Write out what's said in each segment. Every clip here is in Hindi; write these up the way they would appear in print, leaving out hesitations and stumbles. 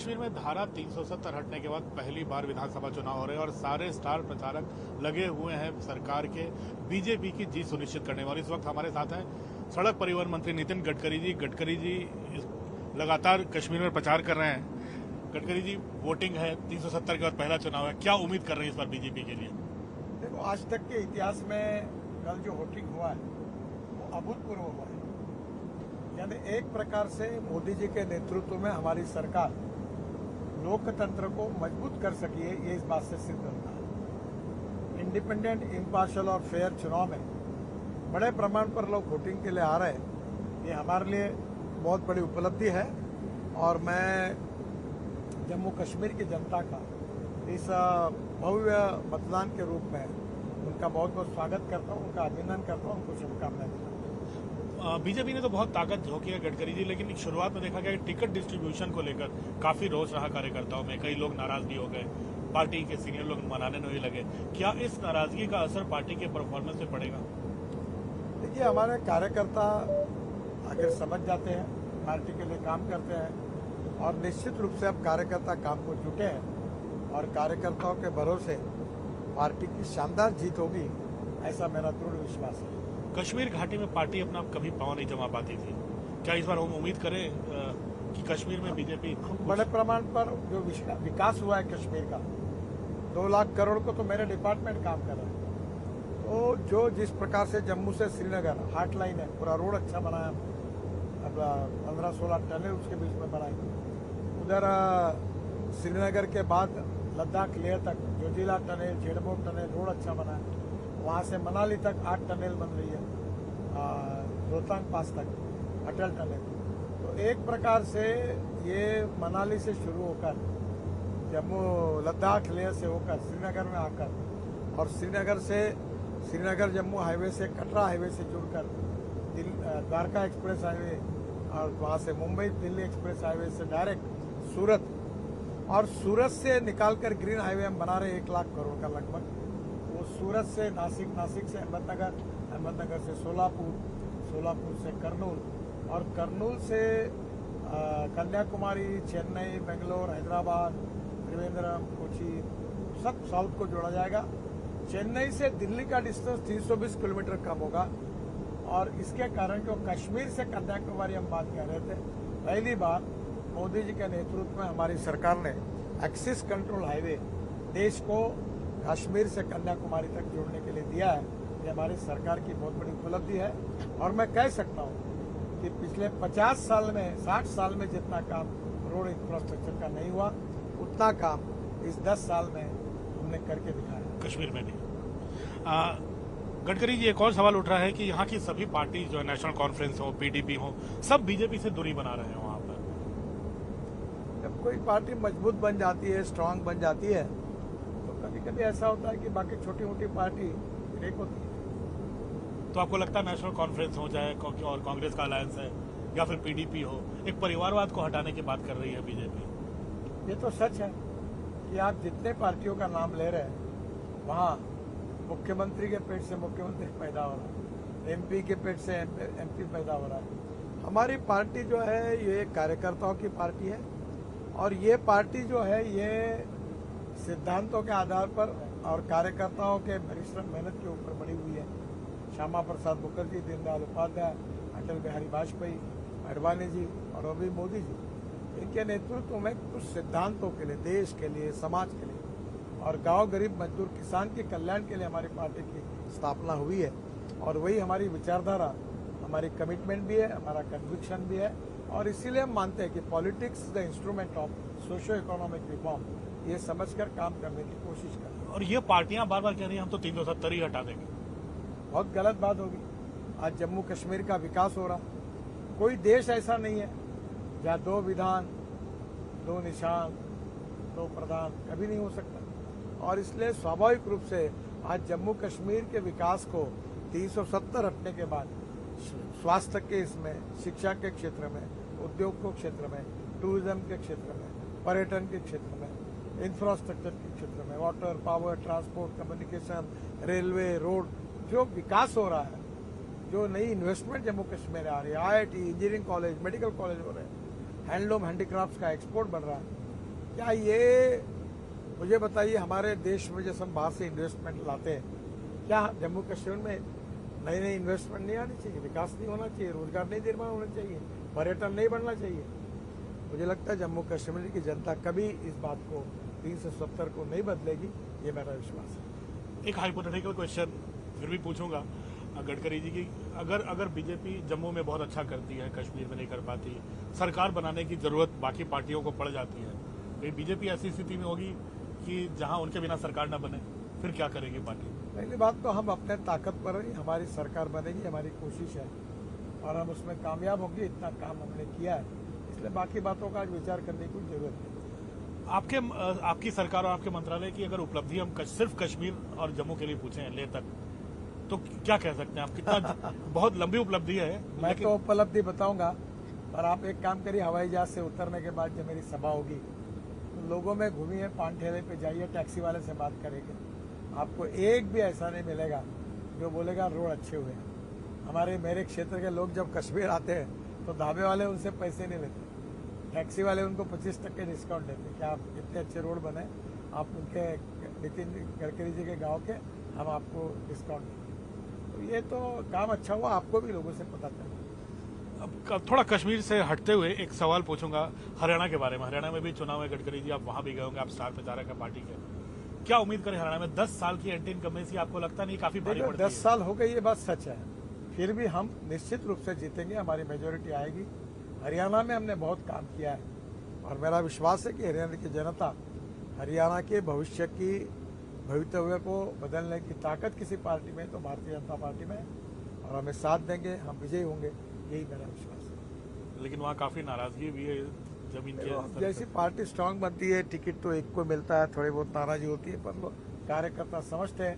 कश्मीर में धारा 370 हटने के बाद पहली बार विधानसभा चुनाव हो रहे हैं और सारे स्टार प्रचारक लगे हुए हैं सरकार के बीजेपी की जीत सुनिश्चित करने में। और इस वक्त हमारे साथ हैं सड़क परिवहन मंत्री नितिन गडकरी जी। गडकरी जी लगातार कश्मीर में प्रचार कर रहे हैं। गडकरी जी, वोटिंग है 370 के बाद पहला चुनाव है, क्या उम्मीद कर रहे हैं इस बार बीजेपी के लिए? देखो, आज तक के इतिहास में कल जो वोटिंग हुआ है वो अभूतपूर्व हुआ है। यानी एक प्रकार से मोदी जी के नेतृत्व में हमारी सरकार लोकतंत्र को मजबूत कर सकी है, ये इस बात से सिद्ध होता है। इंडिपेंडेंट, इम्पार्शियल और फेयर चुनाव में बड़े प्रमाण पर लोग वोटिंग के लिए आ रहे हैं, ये हमारे लिए बहुत बड़ी उपलब्धि है। और मैं जम्मू कश्मीर की जनता का इस भव्य मतदान के रूप में उनका बहुत बहुत स्वागत करता हूँ, उनका अभिनंदन करता हूँ, उनको शुभकामनाएं देता हूँ। बीजेपी ने तो बहुत ताकत झोंकी है गडकरी जी, लेकिन शुरुआत में देखा गया कि टिकट डिस्ट्रीब्यूशन को लेकर काफी रोष रहा कार्यकर्ताओं में। कई लोग नाराज भी हो गए, पार्टी के सीनियर लोग मनाने नहीं लगे। क्या इस नाराजगी का असर पार्टी के परफॉर्मेंस पे पड़ेगा? देखिए, हमारे कार्यकर्ता अगर समझ जाते हैं, पार्टी के लिए काम करते हैं और निश्चित रूप से अब कार्यकर्ता काम को जुटे हैं और कार्यकर्ताओं के भरोसे पार्टी की शानदार जीत होगी, ऐसा मेरा दृढ़ विश्वास है। कश्मीर घाटी में पार्टी अपना कभी पांव नहीं जमा पाती थी, क्या इस बार हम उम्मीद करें कि कश्मीर में बीजेपी बड़े प्रमाण पर जो विकास हुआ है कश्मीर का, 2 लाख करोड़ को तो मेरे डिपार्टमेंट काम कर रहा है। तो जो जिस प्रकार से जम्मू से श्रीनगर हार्ट लाइन है, पूरा रोड अच्छा बनाया, अब 15-16 टनल उसके बीच में बनाई। उधर श्रीनगर के बाद लद्दाख लेह तक जोजिला टनल, जेडबो टनल, रोड अच्छा बना है। वहाँ से मनाली तक 8 टनल बन रही है, रोहतांग पास तक अटल टनल। तो एक प्रकार से ये मनाली से शुरू होकर जम्मू, लद्दाख, लेह से होकर श्रीनगर में आकर और श्रीनगर से श्रीनगर जम्मू हाईवे से कटरा हाईवे से जुड़कर द्वारका एक्सप्रेस हाईवे और वहाँ से मुंबई दिल्ली एक्सप्रेस हाईवे से डायरेक्ट सूरत, और सूरत से निकालकर ग्रीन हाईवे हम बना रहे 1 लाख करोड़ का लगभग। वो सूरत से नासिक, नासिक से अहमदनगर, अहमदनगर से सोलापुर, सोलापुर से कर्नूल और कर्नूल से कन्याकुमारी, चेन्नई, बेंगलोर, हैदराबाद, त्रिवेंद्रम, कोची, सब साउथ को जोड़ा जाएगा। चेन्नई से दिल्ली का डिस्टेंस 320 किलोमीटर कम होगा और इसके कारण जो कश्मीर से कन्याकुमारी हम बात कर रहे थे, पहली बार मोदी जी के नेतृत्व में हमारी सरकार ने एक्सिस कंट्रोल हाईवे देश को कश्मीर से कन्याकुमारी तक जोड़ने के लिए दिया है। ये हमारी सरकार की बहुत बड़ी उपलब्धि है और मैं कह सकता हूँ कि पिछले 50 साल में, 60 साल में जितना काम रोड इंफ्रास्ट्रक्चर का नहीं हुआ, उतना काम इस 10 साल में हमने करके दिखाया कश्मीर में भी। गडकरी जी, एक और सवाल उठ रहा है कि यहाँ की सभी पार्टी जो नेशनल कॉन्फ्रेंस हो, पीडीपी हो, सब बीजेपी से दूरी बना रहे हैं वहाँ पर। जब कोई पार्टी मजबूत बन जाती है, स्ट्रांग बन जाती है, तो कभी कभी ऐसा होता है कि बाकी छोटी मोटी पार्टी ब्रेक होती है। तो आपको लगता है नेशनल कॉन्फ्रेंस हो जाए और कांग्रेस का अलायंस है या फिर पीडीपी हो, एक परिवारवाद को हटाने की बात कर रही है बीजेपी? ये तो सच है कि आप जितने पार्टियों का नाम ले रहे हैं, वहाँ मुख्यमंत्री के पेट से मुख्यमंत्री पैदा हो रहा है, एमपी के पेट से एमपी पैदा हो रहा है। हमारी पार्टी जो है ये कार्यकर्ताओं की पार्टी है और ये पार्टी जो है ये सिद्धांतों के आधार पर और कार्यकर्ताओं के परिश्रम मेहनत के ऊपर बनी हुई है। श्यामा प्रसाद मुखर्जी, दीनदयाल उपाध्याय, अटल बिहारी वाजपेयी, अडवाणी जी और अभी मोदी जी, इनके नेतृत्व में कुछ सिद्धांतों के लिए, देश के लिए, समाज के लिए और गांव गरीब मजदूर किसान के कल्याण के लिए हमारी पार्टी की स्थापना हुई है। और वही हमारी विचारधारा, हमारी कमिटमेंट भी है, हमारा कन्विक्शन भी है और इसीलिए हम मानते हैं कि politics the instrument of socio economic reform, ये समझकर काम करने की कोशिश करें। और ये पार्टियां बार बार कह रही हैं हम तो 370 ही हटा देंगे, बहुत गलत बात होगी। आज जम्मू कश्मीर का विकास हो रहा, कोई देश ऐसा नहीं है जहाँ 2 विधान, 2 निशान, 2 प्रधान, कभी नहीं हो सकता। और इसलिए स्वाभाविक रूप से आज जम्मू कश्मीर के विकास को 370 हटने के बाद स्वास्थ्य के इसमें, शिक्षा के क्षेत्र में, उद्योग के क्षेत्र में, टूरिज्म के क्षेत्र में, पर्यटन के क्षेत्र में, इंफ्रास्ट्रक्चर के क्षेत्र में, water, power, transport, communication, railway, road, जो विकास हो रहा है, जो नई इन्वेस्टमेंट जम्मू कश्मीर में आ रही है, IIT, engineering college, medical college हो रहे हैं, हैंडलूम, हैंडीक्राफ्ट्स का एक्सपोर्ट बढ़ रहा है, क्या ये मुझे बताइए, हमारे देश में जैसे हम बाहर से इन्वेस्टमेंट लाते हैं, क्या जम्मू कश्मीर में नई नई इन्वेस्टमेंट नहीं आनी चाहिए, विकास नहीं होना चाहिए, रोजगार नहीं निर्माण होना चाहिए, पर्यटन नहीं बढ़ना चाहिए? मुझे लगता है जम्मू कश्मीर की जनता कभी इस बात को 370 को नहीं बदलेगी, ये मेरा विश्वास है। एक हाइपोथेटिकल क्वेश्चन फिर भी पूछूंगा गडकरी जी की, अगर बीजेपी जम्मू में बहुत अच्छा करती है, कश्मीर में नहीं कर पाती, सरकार बनाने की जरूरत बाकी पार्टियों को पड़ जाती है, तो बीजेपी ऐसी स्थिति में होगी कि जहां उनके बिना सरकार न बने, फिर क्या करेगी पार्टी? पहली बात तो हम अपने ताकत पर ही हमारी सरकार बनेगी, हमारी कोशिश है और हम उसमें कामयाब होंगे, इतना काम हमने किया है, इसलिए बाकी बातों का आज विचार करने की जरूरत नहीं। आपकी सरकार और आपके मंत्रालय की अगर उपलब्धि हम सिर्फ कश्मीर और जम्मू के लिए पूछें लेह तक, तो क्या कह सकते हैं आप? कितना बहुत लंबी उपलब्धि है। मैं तो उपलब्धि बताऊंगा, पर आप एक काम करिए, हवाई जहाज से उतरने के बाद जब मेरी सभा होगी तो लोगों में घूमिए, पान ठेले पे जाइए, टैक्सी वाले से बात करेंगे, आपको एक भी ऐसा नहीं मिलेगा जो बोलेगा रोड अच्छे हुए हैं। मेरे क्षेत्र के लोग जब कश्मीर आते हैं तो ढाबे वाले उनसे पैसे नहीं लेते, टैक्सी वाले उनको 25% डिस्काउंट देते कि आप इतने अच्छे रोड बने, आप उनके नितिन गडकरी जी के गांव के, हम आपको डिस्काउंट देंगे। तो ये तो काम अच्छा हुआ, आपको भी लोगों से पता चला। अब थोड़ा कश्मीर से हटते हुए एक सवाल पूछूंगा हरियाणा के बारे में। हरियाणा में भी चुनाव है, गडकरी जी आप वहां भी गए होंगे, आप स्टार प्रचारक है पार्टी के, क्या उम्मीद करें हरियाणा में? 10 साल की एंटी इनकम्बेंसी आपको लगता नहीं काफी भारी पड़ती है? 10 साल हो गए, ये बात सच है, फिर भी हम निश्चित रूप से जीतेंगे, हमारी मेजोरिटी आएगी। हरियाणा में हमने बहुत काम किया है और मेरा विश्वास है कि हरियाणा की जनता हरियाणा के भविष्य की भवितव्य को बदलने की ताकत किसी पार्टी में तो भारतीय जनता पार्टी में, और हमें साथ देंगे, हम विजयी होंगे, यही मेरा विश्वास है। लेकिन वहाँ काफी नाराजगी भी है जमीन के। जैसी पार्टी स्ट्रांग बनती है, टिकट तो एक को मिलता है, थोड़ी बहुत नाराजगी होती है, पर लोग कार्यकर्ता समझते हैं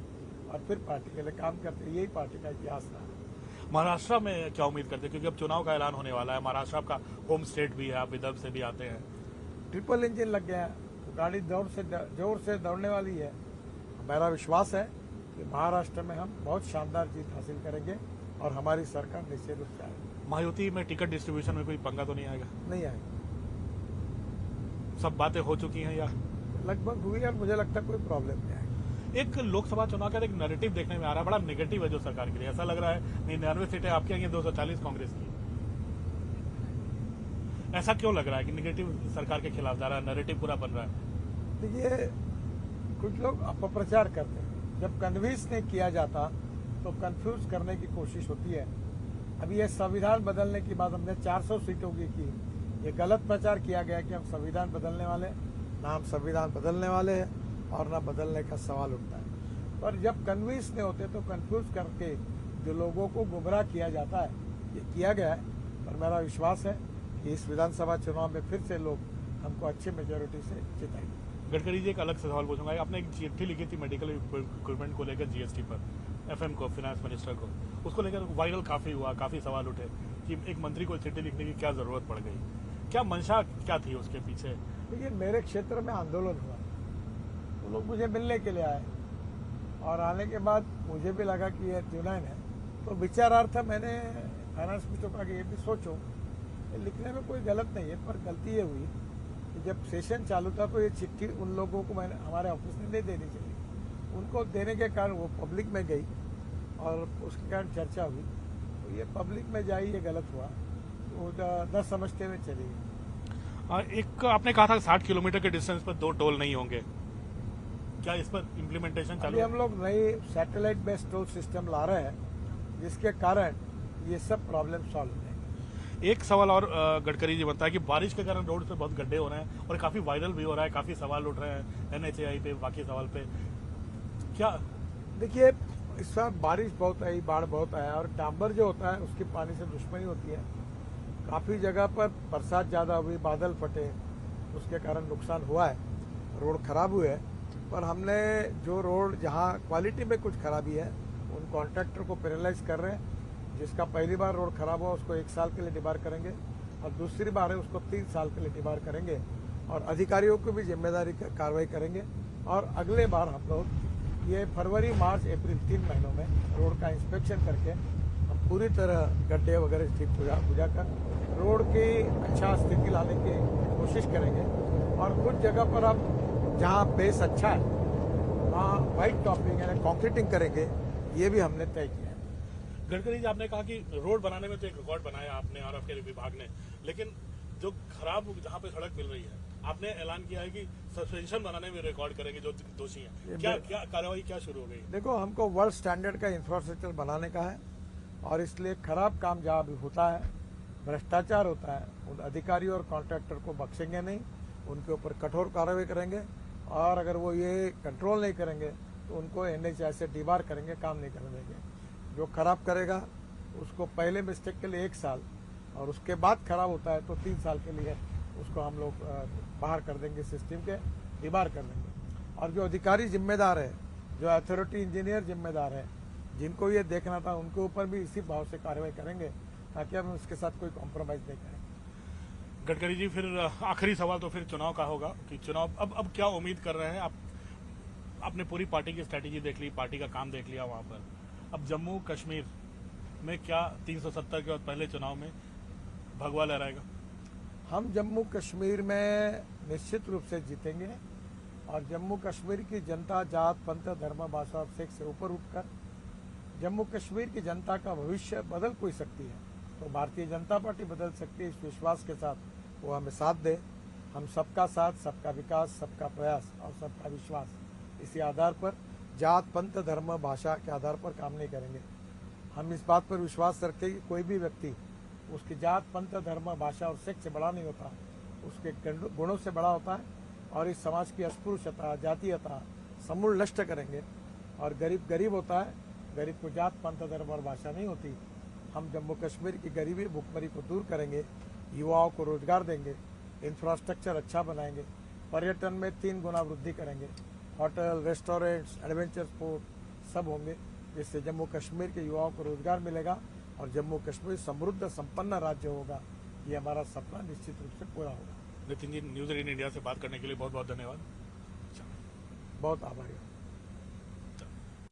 और फिर पार्टी के लिए काम करते हैं, यही पार्टी का इतिहास रहा है। महाराष्ट्र में क्या उम्मीद करते हैं, क्योंकि अब चुनाव का ऐलान होने वाला है, महाराष्ट्र आपका होम स्टेट भी है, आप विदर्भ से भी आते हैं। ट्रिपल इंजन लग गया है, गाड़ी जोर से दौड़ने वाली है। मेरा विश्वास है कि महाराष्ट्र में हम बहुत शानदार जीत हासिल करेंगे और हमारी सरकार निश्चित रूप से आएगी। महायुति में टिकट डिस्ट्रीब्यूशन में कोई पंगा तो नहीं आएगा? नहीं आएगा, सब बातें हो चुकी हैं या लगभग हुई और मुझे लगता है कोई प्रॉब्लम नहीं आएगी। एक लोकसभा चुनाव का एक नैरेटिव देखने में आ रहा है, बड़ा नेगेटिव है जो सरकार के लिए, ऐसा लग रहा है 99 सीटें आपकी आई हैं, 240 कांग्रेस की। ऐसा क्यों लग रहा है कि नेगेटिव सरकार के खिलाफ जा रहा है, नैरेटिव पूरा बन रहा है? देखिए, कुछ लोग अपप्रचार करते हैं, जब कन्विंस नहीं किया जाता तो कंफ्यूज करने की कोशिश होती है। अभी ये संविधान बदलने की बात हमने 400 सीटों की ये गलत प्रचार किया गया कि हम संविधान बदलने वाले, ना हम संविधान बदलने वाले हैं और ना बदलने का सवाल उठता है। पर जब कन्विंस नहीं होते तो कंफ्यूज करके जो लोगों को गुमराह किया जाता है, ये किया गया है। पर मेरा विश्वास है कि इस विधानसभा चुनाव में फिर से लोग हमको अच्छी मेजोरिटी से जिताएंगे। गडकरी जी एक अलग से सवाल पूछूंगा, आपने एक चिट्ठी लिखी थी मेडिकल इक्विपमेंट को लेकर जीएसटी पर, एफएम को, फाइनेंस मिनिस्टर को, उसको लेकर वायरल काफी हुआ, काफी सवाल उठे कि एक मंत्री को चिट्ठी लिखने की क्या जरूरत पड़ गई, क्या मंशा क्या थी उसके पीछे? देखिए, मेरे क्षेत्र में आंदोलन हुआ तो लोग मुझे मिलने के लिए आए और आने के बाद मुझे भी लगा कि ये जुनैन है, तो विचारार्थ मैंने फाइनेंस मिनिस्टर को कहा कि ये भी सोचो, लिखने में कोई गलत नहीं है, पर गलती ये हुई कि जब सेशन चालू था तो ये चिट्ठी उन लोगों को मैंने हमारे ऑफिस में नहीं देनी चाहिए, उनको देने के कारण वो पब्लिक में गई और उसके कारण चर्चा हुई, तो ये पब्लिक में जाई, ये गलत हुआ, तो न समझते हुए चली गई। एक आपने कहा था 60 किलोमीटर के डिस्टेंस पर 2 टोल नहीं होंगे, क्या इस पर इम्प्लीमेंटेशन चालू है? हम लोग नई सैटेलाइट बेस्ड टोल सिस्टम ला रहे हैं, जिसके कारण ये सब प्रॉब्लम सॉल्व हो जाएंगे। एक सवाल और गडकरी जी बनता है कि बारिश के कारण रोड पे बहुत गड्ढे हो रहे हैं और काफी वायरल भी हो रहा है, काफी सवाल उठ रहे हैं NHAI पे, बाकी सवाल पे, क्या? देखिए, इस बार बारिश बहुत आई, बाढ़ बहुत आया और डांबर जो होता है उसकी पानी से दुश्मनी होती है। काफी जगह पर बरसात ज्यादा हुई, बादल फटे, उसके कारण नुकसान हुआ है, रोड खराब हुए हैं। पर हमने जो रोड जहां क्वालिटी में कुछ खराबी है उन कॉन्ट्रैक्टर को पेनलाइज कर रहे हैं। जिसका पहली बार रोड खराब हुआ उसको 1 साल के लिए डिबार करेंगे और दूसरी बार है उसको 3 साल के लिए डिबार करेंगे और अधिकारियों को भी जिम्मेदारी कार्रवाई करेंगे। और अगले बार हम लोग ये फरवरी, मार्च, अप्रैल 3 महीनों में रोड का इंस्पेक्शन करके हम पूरी तरह गड्ढे वगैरह ठीक बुझा कर रोड की अच्छा स्थिति लाने की कोशिश करेंगे और कुछ जगह पर अब जहाँ बेस अच्छा है वहाँ वाइट टॉपिंग यानी कॉन्क्रीटिंग करेंगे, ये भी हमने तय किया है। गडकरी जी, आपने कहा कि रोड बनाने में तो एक रिकॉर्ड बनाया आपने और आपके विभाग ने, लेकिन जो खराब जहाँ पे सड़क मिल रही है आपने ऐलान किया है कि सस्पेंशन बनाने में रिकॉर्ड करेंगे जो दोषी हैं। क्या कार्रवाई क्या शुरू हो गई? देखो, हमको वर्ल्ड स्टैंडर्ड का इंफ्रास्ट्रक्चर बनाने का है और इसलिए खराब काम जहाँ भी होता है, भ्रष्टाचार होता है, उन अधिकारियों और कॉन्ट्रैक्टर को बख्शेंगे नहीं, उनके ऊपर कठोर कार्रवाई करेंगे और अगर वो ये कंट्रोल नहीं करेंगे तो उनको NHAI से डिबार करेंगे, काम नहीं करने देंगे। जो खराब करेगा उसको पहले मिस्टेक के लिए 1 साल और उसके बाद खराब होता है तो 3 साल के लिए उसको हम लोग बाहर कर देंगे, सिस्टम के डिबार कर देंगे। और जो अधिकारी जिम्मेदार है, जो अथॉरिटी इंजीनियर जिम्मेदार है, जिनको ये देखना था उनके ऊपर भी इसी भाव से कार्रवाई करेंगे ताकि हम उसके साथ कोई कॉम्प्रोमाइज नहीं करें। गडकरी जी, फिर आखिरी सवाल तो फिर चुनाव का होगा कि चुनाव अब क्या उम्मीद कर रहे हैं आप? आपने पूरी पार्टी की स्ट्रैटेजी देख ली, पार्टी का काम देख लिया वहां पर, अब जम्मू कश्मीर में क्या 370 के बाद पहले चुनाव में भगवा लहराएगा? हम जम्मू कश्मीर में निश्चित रूप से जीतेंगे और जम्मू कश्मीर की जनता जात, पंथ, धर्म, भाषा और सेक्स से ऊपर उठकर जम्मू कश्मीर की जनता का भविष्य बदल कोई सकती है तो भारतीय जनता पार्टी बदल सकती है। इस विश्वास के साथ वो हमें साथ दे। हम सबका साथ, सबका विकास, सबका प्रयास और सबका विश्वास, इसी आधार पर जात, पंथ, धर्म, भाषा के आधार पर काम नहीं करेंगे। हम इस बात पर विश्वास रखते हैं कि कोई भी व्यक्ति उसकी जात, पंथ, धर्म, भाषा और सेक्स से बड़ा नहीं होता, उसके गुणों से बड़ा होता है और इस समाज की अस्पृश्यता, जातीयता समूल नष्ट करेंगे। और गरीब गरीब होता है, गरीब को जात, पंथ, धर्म और भाषा नहीं होती। हम जम्मू कश्मीर की गरीबी, भुखमरी को दूर करेंगे, युवाओं को रोजगार देंगे, इंफ्रास्ट्रक्चर अच्छा बनाएंगे, पर्यटन में 3 गुना वृद्धि करेंगे, होटल, रेस्टोरेंट्स, एडवेंचर स्पोर्ट सब होंगे, जिससे जम्मू कश्मीर के युवाओं को रोजगार मिलेगा और जम्मू कश्मीर समृद्ध संपन्न राज्य होगा। ये हमारा सपना निश्चित रूप से पूरा होगा। नितिन जी, न्यूज़ 18 इंडिया से बात करने के लिए बहुत बहुत धन्यवाद। बहुत आभारी हूँ।